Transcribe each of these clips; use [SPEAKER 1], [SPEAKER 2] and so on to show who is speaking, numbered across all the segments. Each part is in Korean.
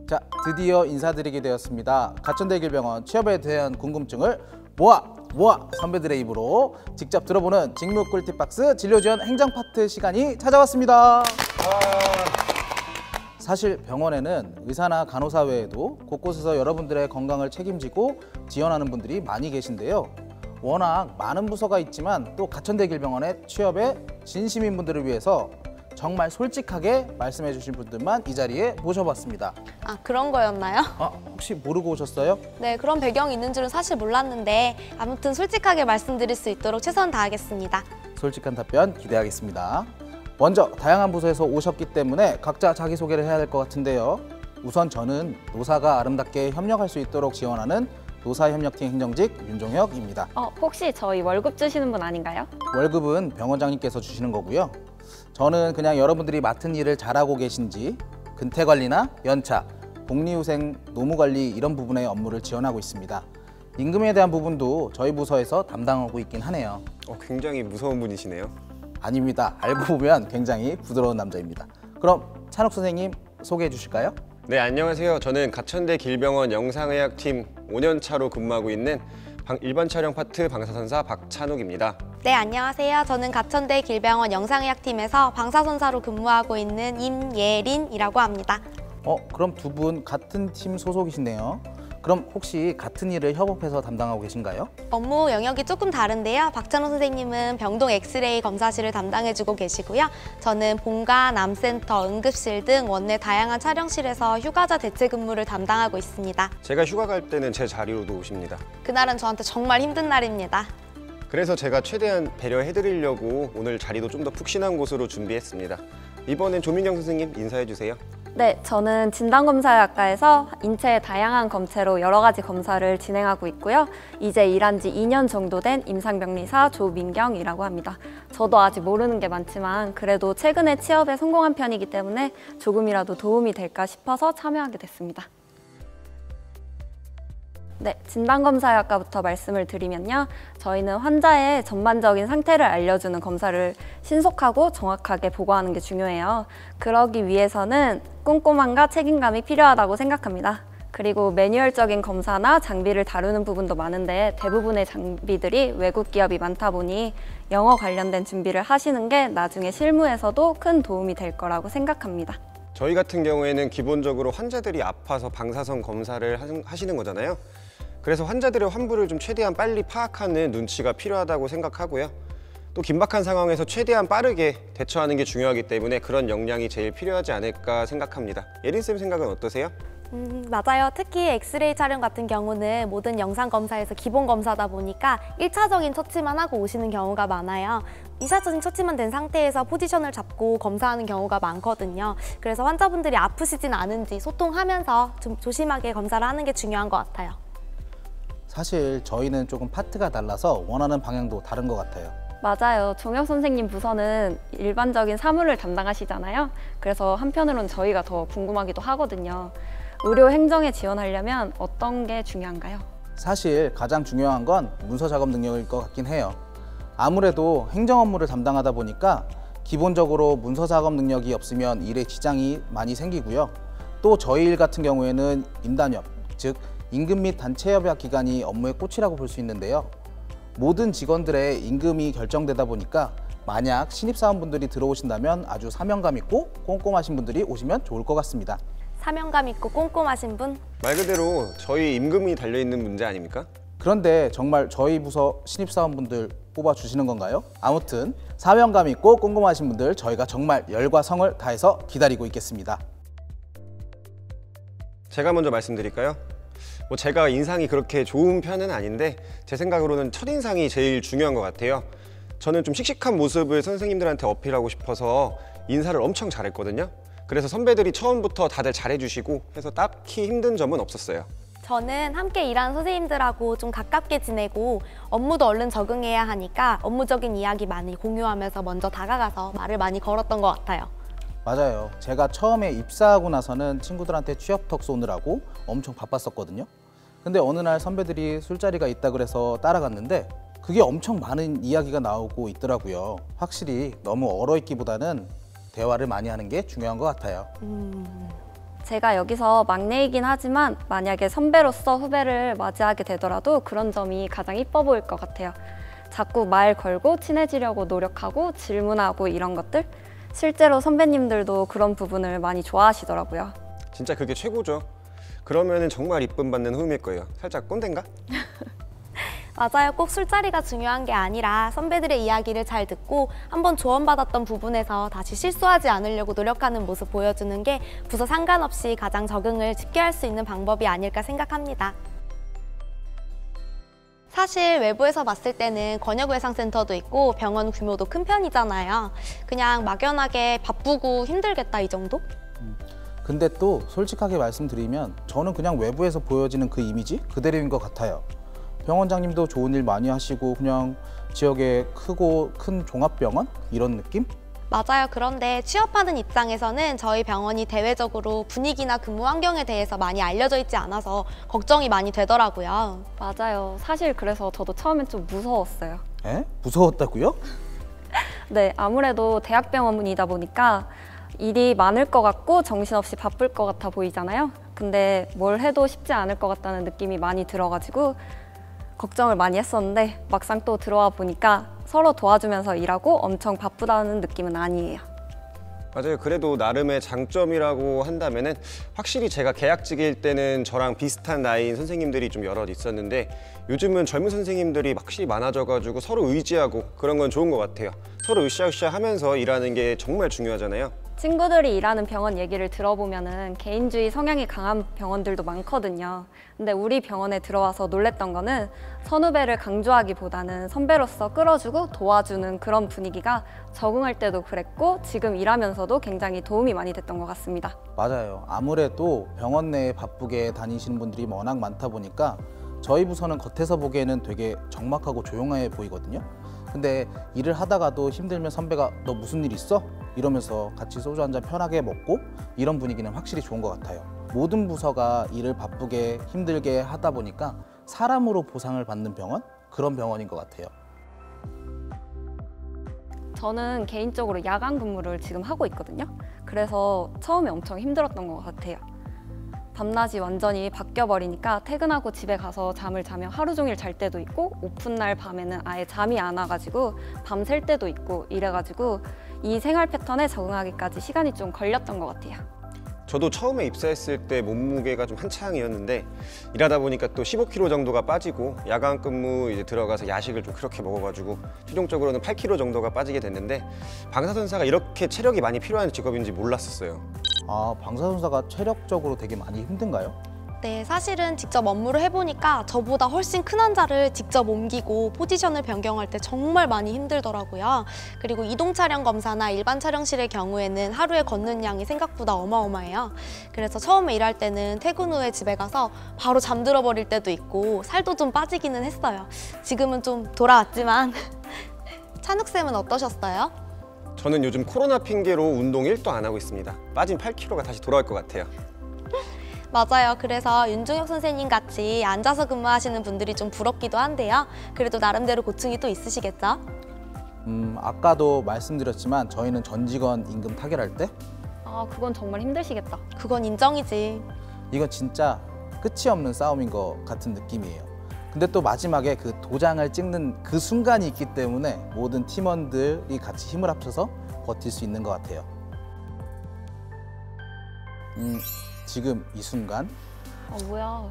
[SPEAKER 1] 자, 드디어 인사드리게 되었습니다. 가천대길병원 취업에 대한 궁금증을 모아 선배들의 입으로 직접 들어보는 직무 꿀팁박스 진료지원 행정 파트 시간이 찾아왔습니다. 사실 병원에는 의사나 간호사 외에도 곳곳에서 여러분들의 건강을 책임지고 지원하는 분들이 많이 계신데요. 워낙 많은 부서가 있지만 또 가천대길병원의 취업에 진심인 분들을 위해서 정말 솔직하게 말씀해 주신 분들만 이 자리에 모셔봤습니다.
[SPEAKER 2] 아, 그런 거였나요?
[SPEAKER 1] 혹시 모르고 오셨어요?
[SPEAKER 2] 네, 그런 배경이 있는 줄은 사실 몰랐는데 아무튼 솔직하게 말씀드릴 수 있도록 최선 다하겠습니다.
[SPEAKER 1] 솔직한 답변 기대하겠습니다. 먼저 다양한 부서에서 오셨기 때문에 각자 자기소개를 해야 될 것 같은데요. 우선 저는 노사가 아름답게 협력할 수 있도록 지원하는 노사협력팀 행정직 윤종혁입니다.
[SPEAKER 3] 혹시 저희 월급 주시는 분 아닌가요?
[SPEAKER 1] 월급은 병원장님께서 주시는 거고요. 저는 그냥 여러분들이 맡은 일을 잘하고 계신지 근태관리나 연차, 복리후생, 노무관리 이런 부분의 업무를 지원하고 있습니다. 임금에 대한 부분도 저희 부서에서 담당하고 있긴 하네요.
[SPEAKER 4] 굉장히 무서운 분이시네요.
[SPEAKER 1] 아닙니다. 알고 보면 굉장히 부드러운 남자입니다. 그럼 찬욱 선생님 소개해 주실까요?
[SPEAKER 4] 네, 안녕하세요. 저는 가천대 길병원 영상의학팀 5년 차로 근무하고 있는 일반 촬영 파트 방사선사 박찬욱입니다.
[SPEAKER 2] 네, 안녕하세요. 저는 가천대 길병원 영상의학팀에서 방사선사로 근무하고 있는 임예린이라고 합니다.
[SPEAKER 1] 그럼 두 분 같은 팀 소속이시네요. 그럼 혹시 같은 일을 협업해서 담당하고 계신가요?
[SPEAKER 2] 업무 영역이 조금 다른데요. 박찬호 선생님은 병동 엑스레이 검사실을 담당해주고 계시고요. 저는 본관, 암센터, 응급실 등 원내 다양한 촬영실에서 휴가자 대체 근무를 담당하고 있습니다.
[SPEAKER 4] 제가 휴가 갈 때는 제 자리로도 오십니다.
[SPEAKER 2] 그날은 저한테 정말 힘든 날입니다.
[SPEAKER 4] 그래서 제가 최대한 배려해드리려고 오늘 자리도 좀 더 푹신한 곳으로 준비했습니다. 이번엔 조민경 선생님 인사해주세요.
[SPEAKER 3] 네, 저는 진단검사학과에서 인체의 다양한 검체로 여러 가지 검사를 진행하고 있고요. 이제 일한 지 2년 정도 된 임상병리사 조민경이라고 합니다. 저도 아직 모르는 게 많지만 그래도 최근에 취업에 성공한 편이기 때문에 조금이라도 도움이 될까 싶어서 참여하게 됐습니다. 네, 진단검사학과부터 말씀을 드리면요. 저희는 환자의 전반적인 상태를 알려주는 검사를 신속하고 정확하게 보고하는 게 중요해요. 그러기 위해서는 꼼꼼함과 책임감이 필요하다고 생각합니다. 그리고 매뉴얼적인 검사나 장비를 다루는 부분도 많은데 대부분의 장비들이 외국 기업이 많다 보니 영어 관련된 준비를 하시는 게 나중에 실무에서도 큰 도움이 될 거라고 생각합니다.
[SPEAKER 4] 저희 같은 경우에는 기본적으로 환자들이 아파서 방사선 검사를 하시는 거잖아요. 그래서 환자들의 환부를 좀 최대한 빨리 파악하는 눈치가 필요하다고 생각하고요. 또 긴박한 상황에서 최대한 빠르게 대처하는 게 중요하기 때문에 그런 역량이 제일 필요하지 않을까 생각합니다. 예린쌤 생각은 어떠세요?
[SPEAKER 2] 맞아요. 특히 엑스레이 촬영 같은 경우는 모든 영상 검사에서 기본 검사다 보니까 1차적인 처치만 하고 오시는 경우가 많아요. 2차적인 처치만 된 상태에서 포지션을 잡고 검사하는 경우가 많거든요. 그래서 환자분들이 아프시진 않은지 소통하면서 좀 조심하게 검사를 하는 게 중요한 것 같아요.
[SPEAKER 1] 사실 저희는 조금 파트가 달라서 원하는 방향도 다른 것 같아요.
[SPEAKER 3] 맞아요. 종혁 선생님 부서는 일반적인 사무를 담당하시잖아요. 그래서 한편으로는 저희가 더 궁금하기도 하거든요. 의료 행정에 지원하려면 어떤 게 중요한가요?
[SPEAKER 1] 사실 가장 중요한 건 문서 작업 능력일 것 같긴 해요. 아무래도 행정 업무를 담당하다 보니까 기본적으로 문서 작업 능력이 없으면 일에 지장이 많이 생기고요. 또 저희 일 같은 경우에는 임단협, 즉 임금 및 단체 협약 기간이 업무의 꽃이라고 볼 수 있는데요. 모든 직원들의 임금이 결정되다 보니까 만약 신입사원분들이 들어오신다면 아주 사명감 있고 꼼꼼하신 분들이 오시면 좋을 것 같습니다.
[SPEAKER 2] 사명감 있고 꼼꼼하신 분?
[SPEAKER 4] 말 그대로 저희 임금이 달려있는 문제 아닙니까?
[SPEAKER 1] 그런데 정말 저희 부서 신입사원분들 뽑아주시는 건가요? 아무튼 사명감 있고 꼼꼼하신 분들 저희가 정말 열과 성을 다해서 기다리고 있겠습니다.
[SPEAKER 4] 제가 먼저 말씀드릴까요? 제가 인상이 그렇게 좋은 편은 아닌데 제 생각으로는 첫인상이 제일 중요한 것 같아요. 저는 좀 씩씩한 모습을 선생님들한테 어필하고 싶어서 인사를 엄청 잘했거든요. 그래서 선배들이 처음부터 다들 잘해주시고 해서 딱히 힘든 점은 없었어요.
[SPEAKER 2] 저는 함께 일하는 선생님들하고 좀 가깝게 지내고 업무도 얼른 적응해야 하니까 업무적인 이야기 많이 공유하면서 먼저 다가가서 말을 많이 걸었던 것 같아요.
[SPEAKER 1] 맞아요. 제가 처음에 입사하고 나서는 친구들한테 취업톡 쏘느라고 엄청 바빴었거든요. 근데 어느 날 선배들이 술자리가 있다 그래서 따라갔는데 그게 엄청 많은 이야기가 나오고 있더라고요. 확실히 너무 얼어있기보다는 대화를 많이 하는 게 중요한 것 같아요.
[SPEAKER 3] 제가 여기서 막내이긴 하지만 만약에 선배로서 후배를 맞이하게 되더라도 그런 점이 가장 이뻐 보일 것 같아요. 자꾸 말 걸고 친해지려고 노력하고 질문하고 이런 것들, 실제로 선배님들도 그런 부분을 많이 좋아하시더라고요.
[SPEAKER 4] 진짜 그게 최고죠. 그러면은 정말 이쁨 받는 후임일 거예요. 살짝 꼰대인가?
[SPEAKER 2] 맞아요. 꼭 술자리가 중요한 게 아니라 선배들의 이야기를 잘 듣고 한번 조언받았던 부분에서 다시 실수하지 않으려고 노력하는 모습 보여주는 게 부서 상관없이 가장 적응을 쉽게 할 수 있는 방법이 아닐까 생각합니다. 사실 외부에서 봤을 때는 권역외상센터도 있고 병원 규모도 큰 편이잖아요. 그냥 막연하게 바쁘고 힘들겠다 이 정도?
[SPEAKER 1] 근데 또 솔직하게 말씀드리면 저는 그냥 외부에서 보여지는 그 이미지 그대로인 것 같아요. 병원장님도 좋은 일 많이 하시고 그냥 지역의 크고 큰 종합병원? 이런 느낌?
[SPEAKER 2] 맞아요. 그런데 취업하는 입장에서는 저희 병원이 대외적으로 분위기나 근무 환경에 대해서 많이 알려져 있지 않아서 걱정이 많이 되더라고요.
[SPEAKER 3] 맞아요. 사실 그래서 저도 처음엔 좀 무서웠어요.
[SPEAKER 1] 에? 무서웠다고요?
[SPEAKER 3] 네, 아무래도 대학병원이다 보니까 일이 많을 것 같고 정신없이 바쁠 것 같아 보이잖아요. 근데 뭘 해도 쉽지 않을 것 같다는 느낌이 많이 들어가지고 걱정을 많이 했었는데 막상 또 들어와 보니까 서로 도와주면서 일하고 엄청 바쁘다는 느낌은 아니에요.
[SPEAKER 4] 맞아요. 그래도 나름의 장점이라고 한다면은 확실히 제가 계약직일 때는 저랑 비슷한 나이인 선생님들이 좀 여럿 있었는데 요즘은 젊은 선생님들이 확실히 많아져가지고 서로 의지하고 그런 건 좋은 것 같아요. 서로 으쌰으쌰 하면서 일하는 게 정말 중요하잖아요.
[SPEAKER 3] 친구들이 일하는 병원 얘기를 들어보면은 개인주의 성향이 강한 병원들도 많거든요. 근데 우리 병원에 들어와서 놀랬던 거는 선후배를 강조하기보다는 선배로서 끌어주고 도와주는 그런 분위기가 적응할 때도 그랬고 지금 일하면서도 굉장히 도움이 많이 됐던 것 같습니다.
[SPEAKER 1] 맞아요. 아무래도 병원 내에 바쁘게 다니시는 분들이 워낙 많다 보니까 저희 부서는 겉에서 보기에는 되게 적막하고 조용해 보이거든요. 근데 일을 하다가도 힘들면 선배가 너 무슨 일 있어? 이러면서 같이 소주 한잔 편하게 먹고 이런 분위기는 확실히 좋은 것 같아요. 모든 부서가 일을 바쁘게 힘들게 하다 보니까 사람으로 보상을 받는 병원? 그런 병원인 것 같아요.
[SPEAKER 3] 저는 개인적으로 야간 근무를 지금 하고 있거든요. 그래서 처음에 엄청 힘들었던 것 같아요. 밤낮이 완전히 바뀌어버리니까 퇴근하고 집에 가서 잠을 자면 하루 종일 잘 때도 있고 오픈날 밤에는 아예 잠이 안 와가지고 밤샐 때도 있고 이래가지고 이 생활 패턴에 적응하기까지 시간이 좀 걸렸던 것 같아요.
[SPEAKER 4] 저도 처음에 입사했을 때 몸무게가 좀 한창이었는데 일하다 보니까 또 15kg 정도가 빠지고 야간 근무 이제 들어가서 야식을 좀 그렇게 먹어가지고 최종적으로는 8kg 정도가 빠지게 됐는데 방사선사가 이렇게 체력이 많이 필요한 직업인지 몰랐었어요.
[SPEAKER 1] 아, 방사선사가 체력적으로 되게 많이 힘든가요?
[SPEAKER 2] 네, 사실은 직접 업무를 해보니까 저보다 훨씬 큰 환자를 직접 옮기고 포지션을 변경할 때 정말 많이 힘들더라고요. 그리고 이동 차량 검사나 일반 촬영실의 경우에는 하루에 걷는 양이 생각보다 어마어마해요. 그래서 처음에 일할 때는 퇴근 후에 집에 가서 바로 잠들어 버릴 때도 있고 살도 좀 빠지기는 했어요. 지금은 좀 돌아왔지만 찬욱쌤은 어떠셨어요?
[SPEAKER 4] 저는 요즘 코로나 핑계로 운동 1도 안 하고 있습니다. 빠진 8kg가 다시 돌아올 것 같아요.
[SPEAKER 2] 맞아요. 그래서 윤중혁 선생님 같이 앉아서 근무하시는 분들이 좀 부럽기도 한데요. 그래도 나름대로 고충이 또 있으시겠죠?
[SPEAKER 1] 아까도 말씀드렸지만 저희는 전 직원 임금 타결할 때
[SPEAKER 3] 아, 그건 정말 힘드시겠다.
[SPEAKER 2] 그건 인정이지.
[SPEAKER 1] 이건 진짜 끝이 없는 싸움인 것 같은 느낌이에요. 근데 또 마지막에 그 도장을 찍는 그 순간이 있기 때문에 모든 팀원들이 같이 힘을 합쳐서 버틸 수 있는 것 같아요. 지금 이 순간
[SPEAKER 3] 뭐야.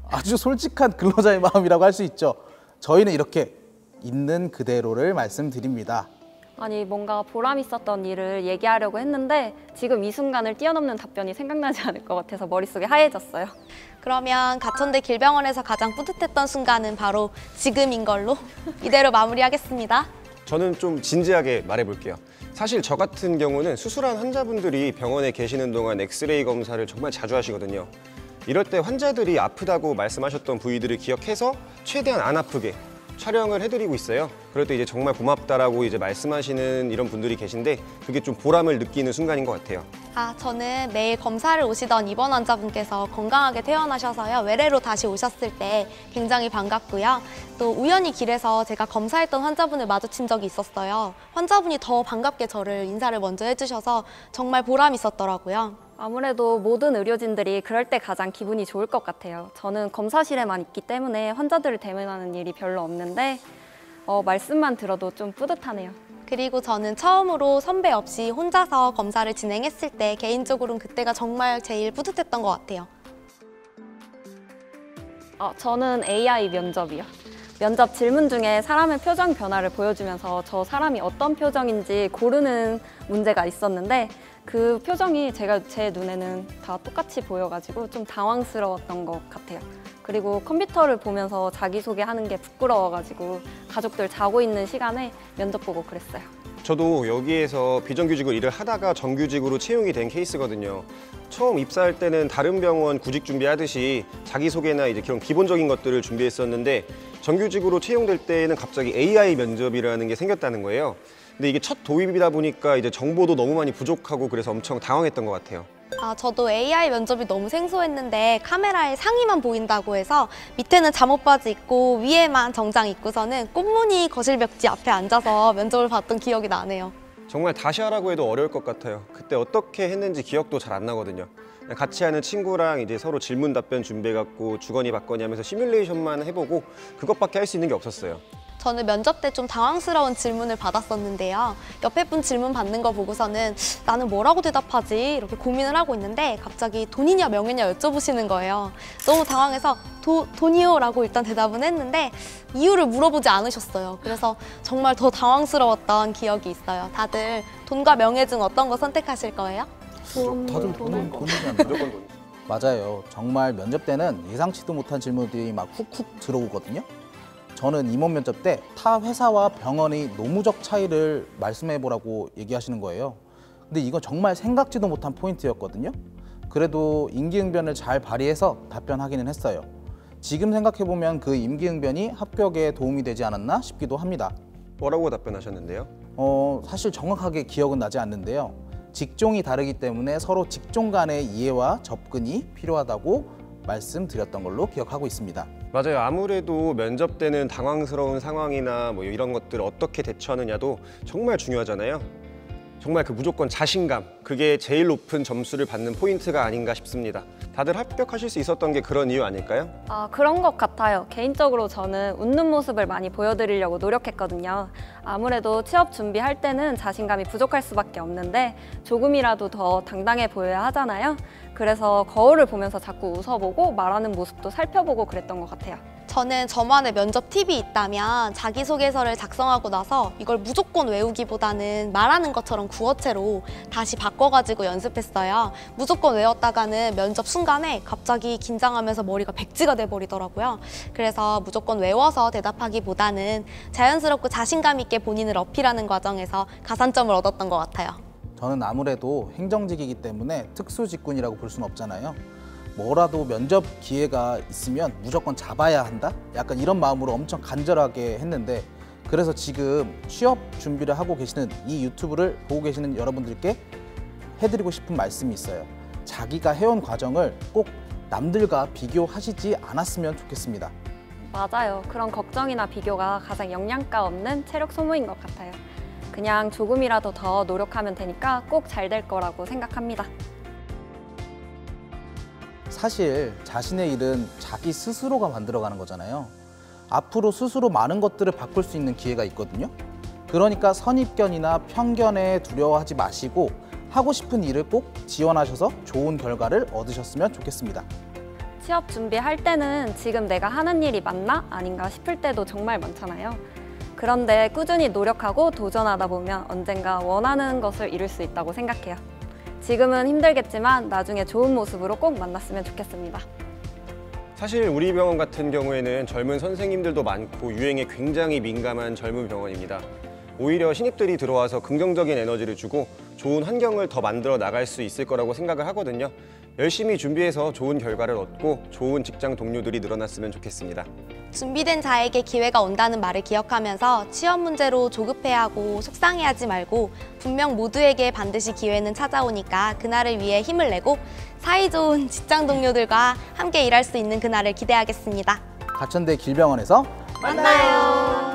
[SPEAKER 1] 아주 솔직한 근로자의 마음이라고 할 수 있죠. 저희는 이렇게 있는 그대로를 말씀드립니다.
[SPEAKER 3] 아니 뭔가 보람 있었던 일을 얘기하려고 했는데 지금 이 순간을 뛰어넘는 답변이 생각나지 않을 것 같아서 머릿속이 하얘졌어요.
[SPEAKER 2] 그러면 가천대 길병원에서 가장 뿌듯했던 순간은 바로 지금인 걸로 이대로 마무리하겠습니다.
[SPEAKER 4] 저는 좀 진지하게 말해볼게요. 사실 저 같은 경우는 수술한 환자분들이 병원에 계시는 동안 엑스레이 검사를 정말 자주 하시거든요. 이럴 때 환자들이 아프다고 말씀하셨던 부위들을 기억해서 최대한 안 아프게 촬영을 해드리고 있어요. 그럴 때 이제 정말 고맙다라고 이제 말씀하시는 이런 분들이 계신데 그게 좀 보람을 느끼는 순간인 것 같아요.
[SPEAKER 2] 저는 매일 검사를 오시던 입원 환자분께서 건강하게 퇴원하셔서요. 외래로 다시 오셨을 때 굉장히 반갑고요. 또 우연히 길에서 제가 검사했던 환자분을 마주친 적이 있었어요. 환자분이 더 반갑게 저를 인사를 먼저 해주셔서 정말 보람 있었더라고요.
[SPEAKER 3] 아무래도 모든 의료진들이 그럴 때 가장 기분이 좋을 것 같아요. 저는 검사실에만 있기 때문에 환자들을 대면하는 일이 별로 없는데 말씀만 들어도 좀 뿌듯하네요.
[SPEAKER 2] 그리고 저는 처음으로 선배 없이 혼자서 검사를 진행했을 때 개인적으로는 그때가 정말 제일 뿌듯했던 것 같아요.
[SPEAKER 3] 저는 AI 면접이요. 면접 질문 중에 사람의 표정 변화를 보여주면서 저 사람이 어떤 표정인지 고르는 문제가 있었는데 그 표정이 제 눈에는 다 똑같이 보여가지고 좀 당황스러웠던 것 같아요. 그리고 컴퓨터를 보면서 자기소개하는 게 부끄러워가지고 가족들 자고 있는 시간에 면접 보고 그랬어요.
[SPEAKER 4] 저도 여기에서 비정규직으로 일을 하다가 정규직으로 채용이 된 케이스거든요. 처음 입사할 때는 다른 병원 구직 준비하듯이 자기소개나 이제 그런 기본적인 것들을 준비했었는데 정규직으로 채용될 때에는 갑자기 AI 면접이라는 게 생겼다는 거예요. 근데 이게 첫 도입이다 보니까 이제 정보도 너무 많이 부족하고 그래서 엄청 당황했던 것 같아요.
[SPEAKER 2] 저도 AI 면접이 너무 생소했는데 카메라에 상의만 보인다고 해서 밑에는 잠옷바지 입고 위에만 정장 입고서는 꽃무늬 거실벽지 앞에 앉아서 면접을 봤던 기억이 나네요.
[SPEAKER 4] 정말 다시 하라고 해도 어려울 것 같아요. 그때 어떻게 했는지 기억도 잘 안 나거든요. 그냥 같이 하는 친구랑 이제 서로 질문 답변 준비해갖고 주거니 받거니 하면서 시뮬레이션만 해보고 그것밖에 할 수 있는 게 없었어요.
[SPEAKER 2] 저는 면접 때 좀 당황스러운 질문을 받았었는데요. 옆에 분 질문 받는 거 보고서는 나는 뭐라고 대답하지? 이렇게 고민을 하고 있는데 갑자기 돈이냐 명예냐 여쭤보시는 거예요. 너무 당황해서 돈이요? 라고 일단 대답은 했는데 이유를 물어보지 않으셨어요. 그래서 정말 더 당황스러웠던 기억이 있어요. 다들 돈과 명예 중 어떤 거 선택하실 거예요?
[SPEAKER 1] 다들 돈이잖아요.
[SPEAKER 4] 무조건 돈.
[SPEAKER 1] 맞아요. 정말 면접 때는 예상치도 못한 질문들이 막 훅훅 들어오거든요. 저는 임원 면접 때 타 회사와 병원의 노무적 차이를 말씀해보라고 얘기하시는 거예요. 근데 이건 정말 생각지도 못한 포인트였거든요. 그래도 임기응변을 잘 발휘해서 답변하기는 했어요. 지금 생각해보면 그 임기응변이 합격에 도움이 되지 않았나 싶기도 합니다.
[SPEAKER 4] 뭐라고 답변하셨는데요?
[SPEAKER 1] 사실 정확하게 기억은 나지 않는데요. 직종이 다르기 때문에 서로 직종 간의 이해와 접근이 필요하다고 말씀드렸던 걸로 기억하고 있습니다.
[SPEAKER 4] 맞아요. 아무래도 면접 때는 당황스러운 상황이나 뭐 이런 것들을 어떻게 대처하느냐도 정말 중요하잖아요. 정말 그 무조건 자신감, 그게 제일 높은 점수를 받는 포인트가 아닌가 싶습니다. 다들 합격하실 수 있었던 게 그런 이유 아닐까요?
[SPEAKER 3] 그런 것 같아요. 개인적으로 저는 웃는 모습을 많이 보여드리려고 노력했거든요. 아무래도 취업 준비할 때는 자신감이 부족할 수밖에 없는데 조금이라도 더 당당해 보여야 하잖아요. 그래서 거울을 보면서 자꾸 웃어보고 말하는 모습도 살펴보고 그랬던 것 같아요.
[SPEAKER 2] 저는 저만의 면접 팁이 있다면 자기소개서를 작성하고 나서 이걸 무조건 외우기보다는 말하는 것처럼 구어체로 다시 바꿔가지고 연습했어요. 무조건 외웠다가는 면접 순간에 갑자기 긴장하면서 머리가 백지가 돼버리더라고요. 그래서 무조건 외워서 대답하기보다는 자연스럽고 자신감 있게 본인을 어필하는 과정에서 가산점을 얻었던 것 같아요.
[SPEAKER 1] 저는 아무래도 행정직이기 때문에 특수직군이라고 볼 수는 없잖아요. 뭐라도 면접 기회가 있으면 무조건 잡아야 한다? 약간 이런 마음으로 엄청 간절하게 했는데 그래서 지금 취업 준비를 하고 계시는 이 유튜브를 보고 계시는 여러분들께 해드리고 싶은 말씀이 있어요. 자기가 해온 과정을 꼭 남들과 비교하시지 않았으면 좋겠습니다.
[SPEAKER 3] 맞아요. 그런 걱정이나 비교가 가장 영양가 없는 체력 소모인 것 같아요. 그냥 조금이라도 더 노력하면 되니까 꼭 잘 될 거라고 생각합니다.
[SPEAKER 1] 사실 자신의 일은 자기 스스로가 만들어가는 거잖아요. 앞으로 스스로 많은 것들을 바꿀 수 있는 기회가 있거든요. 그러니까 선입견이나 편견에 두려워하지 마시고 하고 싶은 일을 꼭 지원하셔서 좋은 결과를 얻으셨으면 좋겠습니다.
[SPEAKER 3] 취업 준비할 때는 지금 내가 하는 일이 맞나 아닌가 싶을 때도 정말 많잖아요. 그런데 꾸준히 노력하고 도전하다 보면 언젠가 원하는 것을 이룰 수 있다고 생각해요. 지금은 힘들겠지만 나중에 좋은 모습으로 꼭 만났으면 좋겠습니다.
[SPEAKER 4] 사실 우리 병원 같은 경우에는 젊은 선생님들도 많고 유행에 굉장히 민감한 젊은 병원입니다. 오히려 신입들이 들어와서 긍정적인 에너지를 주고 좋은 환경을 더 만들어 나갈 수 있을 거라고 생각을 하거든요. 열심히 준비해서 좋은 결과를 얻고 좋은 직장 동료들이 늘어났으면 좋겠습니다.
[SPEAKER 2] 준비된 자에게 기회가 온다는 말을 기억하면서 취업 문제로 조급해하고 속상해하지 말고 분명 모두에게 반드시 기회는 찾아오니까 그날을 위해 힘을 내고 사이좋은 직장 동료들과 함께 일할 수 있는 그날을 기대하겠습니다.
[SPEAKER 1] 가천대 길병원에서
[SPEAKER 2] 만나요.